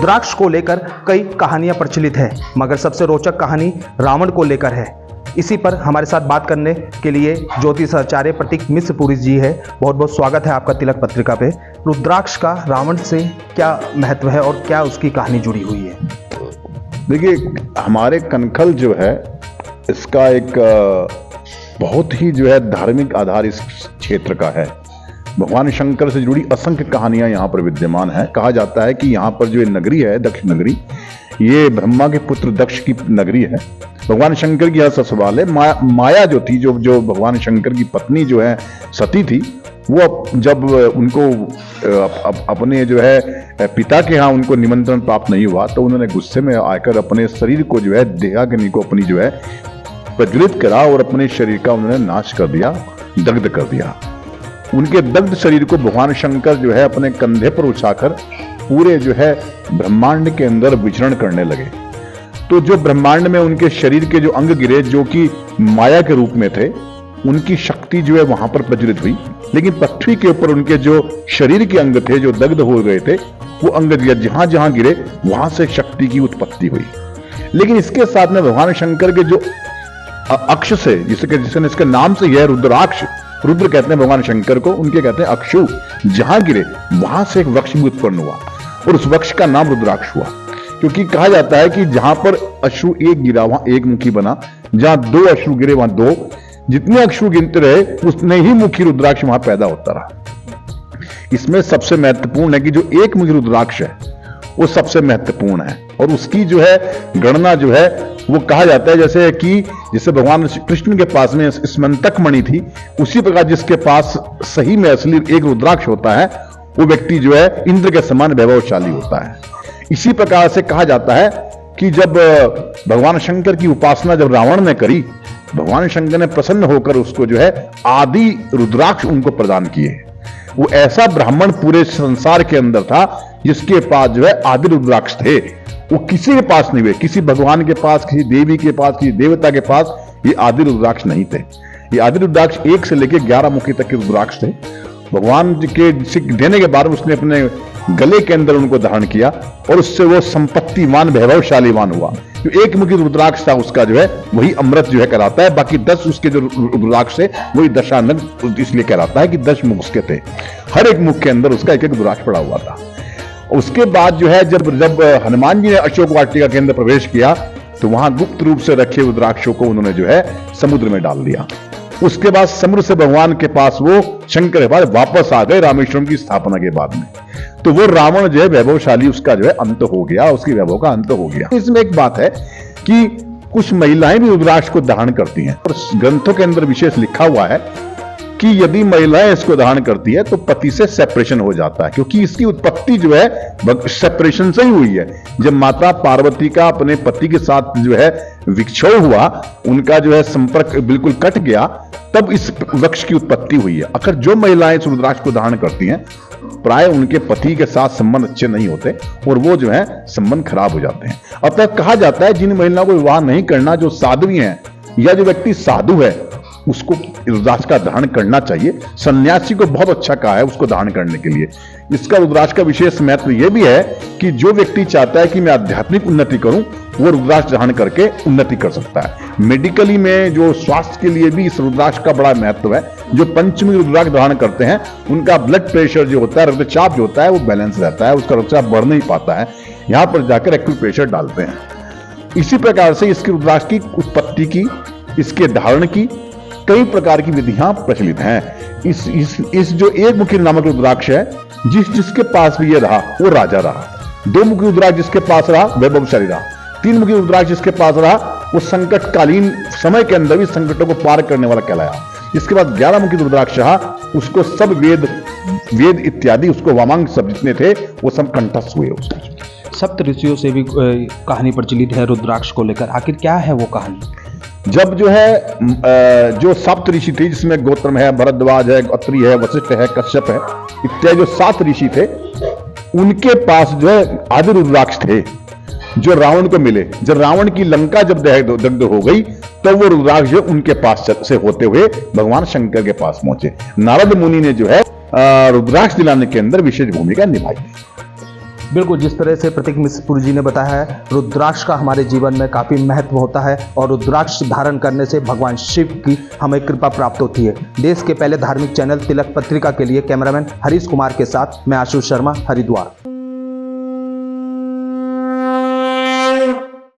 रुद्राक्ष को लेकर कई कहानियां प्रचलित है, मगर सबसे रोचक कहानी रावण को लेकर है। इसी पर हमारे साथ बात करने के लिए ज्योतिष आचार्य प्रतीक मिश्र पुरी जी है। बहुत बहुत स्वागत है आपका तिलक पत्रिका पे। रुद्राक्ष का रावण से क्या महत्व है और क्या उसकी कहानी जुड़ी हुई है? देखिए, हमारे कनखल जो है इसका एक बहुत ही जो है धार्मिक आधार इस क्षेत्र का है। भगवान शंकर से जुड़ी असंख्य कहानियां यहाँ पर विद्यमान है। कहा जाता है कि यहाँ पर जो ये नगरी है, दक्ष नगरी, ये ब्रह्मा के पुत्र दक्ष की नगरी है। भगवान शंकर की यह ससुराल है। माया जो थी, जो भगवान शंकर की पत्नी जो है सती थी, वो जब उनको अपने जो है पिता के यहाँ उनको निमंत्रण प्राप्त नहीं हुआ, तो उन्होंने गुस्से में आकर अपने शरीर को जो है देहाग्नि को अपनी जो है प्रज्वलित करा और अपने शरीर का उन्होंने नाश कर दिया, दग्ध कर दिया। उनके दग्ध शरीर को भगवान शंकर जो है अपने कंधे पर उठाकर पूरे जो है ब्रह्मांड के अंदर विचरण करने लगे। तो जो ब्रह्मांड में उनके शरीर के जो अंग गिरे, जो कि माया के रूप में थे, उनकी शक्ति जो है वहां पर प्रज्वलित हुई। लेकिन पृथ्वी के ऊपर उनके जो शरीर के अंग थे, जो दग्ध हो गए थे, वो अंग जहां जहां गिरे वहां से शक्ति की उत्पत्ति हुई। लेकिन इसके साथ में भगवान शंकर के जो अक्ष से, जिसने इसके नाम से यह रुद्राक्ष, रुद्र कहते हैं भगवान शंकर को, उनके कहते हैं अक्षु, जहां गिरे वहां से एक वृक्ष भी उत्पन्न हुआ और उस वृक्ष का नाम रुद्राक्ष हुआ। क्योंकि कहा जाता है कि जहां पर अश्रु एक गिरा वहां एक मुखी बना, जहां दो अश्रु गिरे वहां दो, जितने अश्रु गिनते रहे उतने ही मुखी रुद्राक्ष वहां पैदा होता रहा। इसमें सबसे महत्वपूर्ण है कि जो एक मुखी रुद्राक्ष है वो सबसे महत्वपूर्ण है, और उसकी जो है गणना जो है वो कहा जाता है जैसे भगवान कृष्ण के पास में स्मंतक मणि थी, उसी प्रकार जिसके पास सही में असली एक रुद्राक्ष होता है वो व्यक्ति जो है इंद्र के समान वैभवशाली होता है। इसी प्रकार से कहा जाता है कि जब भगवान शंकर की उपासना जब रावण ने करी, भगवान शंकर ने प्रसन्न होकर उसको जो है आदि रुद्राक्ष उनको प्रदान किए। वो ऐसा ब्राह्मण पूरे संसार के अंदर था जिसके पास जो है आदि रुद्राक्ष थे। वो किसी के पास नहीं हुए, किसी भगवान के पास, किसी देवी के पास, किसी देवता के पास ये आदि रुद्राक्ष नहीं थे। ये आदि रुद्राक्ष 1 से लेकर 11 मुखी तक के रुद्राक्ष थे। भगवान के देने के बाद उसने अपने गले के अंदर उनको धारण किया और उससे वो संपत्तिवान, वैभवशालीवान हुआ। जो एक मुखी रुद्राक्ष था उसका जो है वही अमृत जो है कराता है। बाकी 10 उसके जो रुद्राक्ष थे वही दशानन इसलिए कहलाता है कि 10 मुख उसके थे। हर एक मुख के अंदर उसका एक एक रुद्राक्ष पड़ा हुआ था। उसके बाद जो है जब हनुमान जी ने अशोक वाटिका के अंदर प्रवेश किया, तो वहां गुप्त रूप से रखे रुद्राक्षों को उन्होंने जो है समुद्र में डाल दिया। उसके बाद समुद्र से भगवान के पास वो शंकर के पास वापस आ गए रामेश्वरम की स्थापना के बाद में। तो वो रावण जो है वैभवशाली, उसका जो है अंत हो गया, उसकी वैभव का अंत हो गया। इसमें एक बात है कि कुछ महिलाएं भी रुद्राक्ष को धारण करती हैं, और ग्रंथों के अंदर विशेष लिखा हुआ है कि यदि महिलाएं इसको धारण करती है तो पति से सेपरेशन हो जाता है, क्योंकि इसकी उत्पत्ति जो है सेपरेशन से ही हुई है। जब माता पार्वती का अपने पति के साथ जो है विक्षोभ हुआ, उनका जो है संपर्क बिल्कुल कट गया, तब इस वृक्ष की उत्पत्ति हुई है। अगर जो महिलाएं इस रुद्राक्ष को धारण करती हैं, प्राय उनके पति के साथ संबंध अच्छे नहीं होते और वो जो है संबंध खराब हो जाते हैं। अतः कहा जाता है जिन महिलाओं को विवाह नहीं करना, जो साध्वी हैं या जो व्यक्ति साधु है, उसको रुद्राक्ष का धारण करना चाहिए। सन्यासी को बहुत अच्छा कहा है उसको धारण करने के लिए। इसका रुद्राक्ष का विशेष महत्व यह भी है कि जो व्यक्ति चाहता है कि मैं आध्यात्मिक उन्नति करूं, वो रुद्राक्ष धारण करके उन्नति कर सकता है। मेडिकली में जो स्वास्थ्य के लिए भी इस रुद्राक्ष का बड़ा महत्व है। जो पंचमी रुद्राक्ष धारण करते हैं उनका ब्लड प्रेशर जो होता है, रक्तचाप जो होता है, वो बैलेंस रहता है, उसका रक्तचाप बढ़ नहीं पाता है। यहां पर जाकर एक्यूप्रेशर डालते हैं। इसी प्रकार से इसकी रुद्राक्ष की उत्पत्ति की, इसके धारण की कई प्रकार की विधियां प्रचलित हैं। इस जो एक मुखी नामक रुद्राक्ष है, जिसके पास भी ये रहा वो राजा रहा। 2 मुखी रुद्राक्ष जिसके पास रहा वैभवशाली रहा। 3 मुखी रुद्राक्ष जिसके पास रहा वो संकटकालीन समय के अंदर भी संकटों को पार करने वाला कहलाया। इसके बाद 11 मुखी रुद्राक्ष रहा, उसको सब वेद इत्यादि, उसको वामांग सब जितने थे वो सब कंठस्थ हुए। उसको सप्त ऋषियों से भी कहानी प्रचलित है रुद्राक्ष को लेकर, आखिर क्या है वो कहानी? जब जो है जो सप्त ऋषि थे, जिसमें गौतम है, भरद्वाज है, अत्रि है, वशिष्ठ है, कश्यप है, इत्यादि जो 7 ऋषि थे, उनके पास जो है आदि रुद्राक्ष थे जो रावण को मिले। जब रावण की लंका जब दग्ध हो गई, तो वो रुद्राक्ष जो उनके पास से होते हुए भगवान शंकर के पास पहुंचे। नारद मुनि ने जो है रुद्राक्ष दिलाने के अंदर विशेष भूमिका निभाई। बिल्कुल, जिस तरह से प्रतीक मिश्रपुरी जी ने बताया है, रुद्राक्ष का हमारे जीवन में काफ़ी महत्व होता है और रुद्राक्ष धारण करने से भगवान शिव की हमें कृपा प्राप्त होती है। देश के पहले धार्मिक चैनल तिलक पत्रिका के लिए कैमरामैन हरीश कुमार के साथ मैं आशुष शर्मा, हरिद्वार।